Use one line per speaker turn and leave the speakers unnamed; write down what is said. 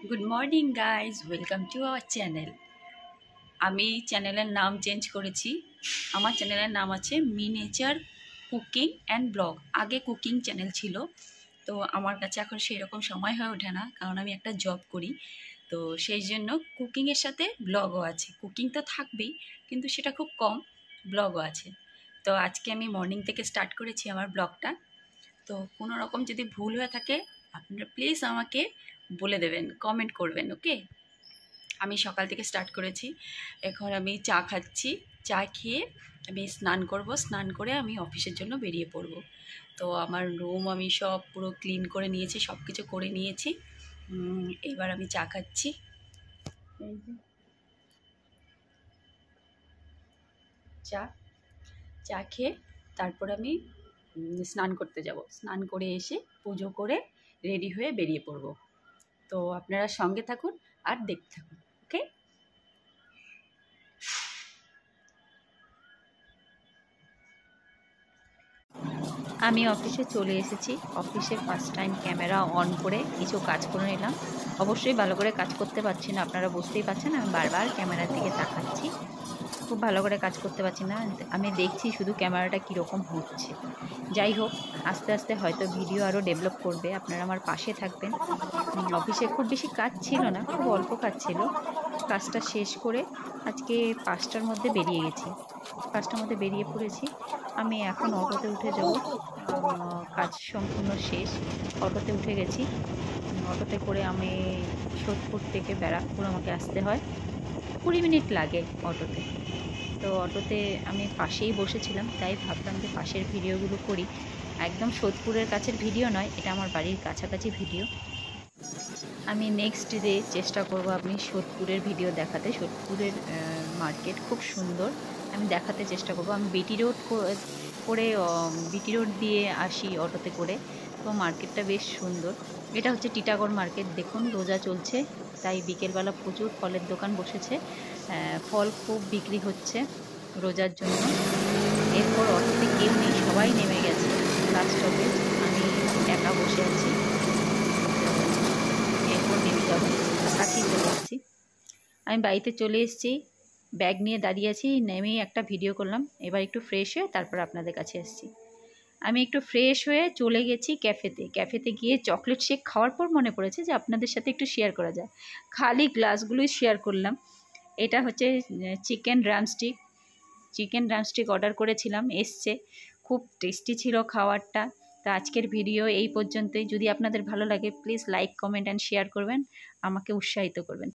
Good morning guys, welcome to our channel. আমি চ্যানেলের নাম চেঞ্জ করেছি। আমার চ্যানেলের নাম আছে মিনিয়েচার কুকিং অ্যান্ড ব্লগ। আগে কুকিং চ্যানেল ছিল, তো আমার কাছে এখন সেরকম সময় হয়ে ওঠে না, কারণ আমি একটা জব করি। তো সেই জন্য কুকিংয়ের সাথে ব্লগও আছে। কুকিং তো থাকবেই, কিন্তু সেটা খুব কম, ব্লগও আছে। তো আজকে আমি মর্নিং থেকে স্টার্ট করেছি আমার ব্লগটা। তো কোনো রকম যদি ভুল হয়ে থাকে আপনারা প্লিজ আমাকে বলে দেবেন, কমেন্ট করবেন, ওকে। আমি সকাল থেকে স্টার্ট করেছি। এখন আমি চা খাচ্ছি। চা খেয়ে আমি স্নান করব। স্নান করে আমি অফিসের জন্য বেরিয়ে পড়ব। তো আমার রুম আমি সব পুরো ক্লিন করে নিয়েছি, সব কিছু করে নিয়েছি। এবার আমি চা খাচ্ছি। এই যে চা চা খেয়ে তারপর আমি স্নান করতে যাব। স্নান করে এসে পুজো করে রেডি হয়ে বেরিয়ে পড়ব। তো আপনারা সঙ্গে থাকুন আর দেখতে থাকুন, ওকে। আমি অফিসে চলে এসেছি। অফিসে ফার্স্ট টাইম ক্যামেরা অন করে কিছু কাজ করে নিলাম। অবশ্যই ভালো করে কাজ করতে পারছি না, আপনারা বুঝতেই পারছেন। আমি বারবার ক্যামেরার দিকে তাকাচ্ছি, খুব ভালো করে কাজ করতে পারছি না। আমি দেখছি শুধু ক্যামেরাটা কীরকম হচ্ছে। যাই হোক, আস্তে আস্তে হয়তো ভিডিও আরও ডেভেলপ করবে, আপনারা আমার পাশে থাকবেন। অফিসে খুব বেশি কাজ ছিল না, খুব অল্প কাজ ছিল। কাজটা শেষ করে আজকে 5টার মধ্যে বেরিয়ে গেছি। 5টার মধ্যে বেরিয়ে পড়েছি। আমি এখন অটোতে উঠে যাব। কাজ সম্পূর্ণ শেষ, অটোতে উঠে গেছি। অটোতে করে আমি সোদপুর থেকে ব্যারাকপুর আমাকে আসতে হয়, 20 মিনিট লাগে অটোতে। তো অটোতে আমি পাশেই বসেছিলাম, তাই ভাবলাম যে পাশের ভিডিওগুলো করি। একদম সোদপুরের কাছের ভিডিও নয়, এটা আমার বাড়ির কাছাকাছি ভিডিও। আমি নেক্সট ডে চেষ্টা করব আপনি সোদপুরের ভিডিও দেখাতে। সোদপুরের মার্কেট খুব সুন্দর, আমি দেখাতে চেষ্টা করব। আমি বিটি রোড করে বিটি রোড দিয়ে আসি অটোতে করে, তো মার্কেটটা বেশ সুন্দর। এটা হচ্ছে টিটাগড় মার্কেট। দেখুন, রোজা চলছে, তাই বিকেলবেলা প্রচুর ফলের দোকান বসেছে। ফল খুব বিক্রি হচ্ছে রোজার জন্য। এরপর অটোতে কেউ নেই, সবাই নেমে গেছে বাস স্টপে। আমি একা বসে আছি, এরপর নেমে যাবো। কাছেই চলে এসেছি, আমি বাড়িতে চলে এসেছি। ব্যাগ নিয়ে দাঁড়িয়ে আছি, নেমেই একটা ভিডিও করলাম। এবার একটু ফ্রেশ হয়ে তারপর আপনাদের কাছে এসেছি। আমি একটু ফ্রেশ হয়ে চলে গেছি ক্যাফেতে গিয়ে চকলেট শেক খাওয়ার পর মনে পড়েছে যে আপনাদের সাথে একটু শেয়ার করা যায়। খালি গ্লাসগুলোই শেয়ার করলাম। এটা হচ্ছে চিকেন ড্রামস্টিক অর্ডার করেছিলাম, এসছে। খুব টেস্টি ছিল খাবারটা। তো আজকের ভিডিও এই পর্যন্তই। যদি আপনাদের ভালো লাগে please like, comment and share করবেন, আমাকে উৎসাহিত করবেন।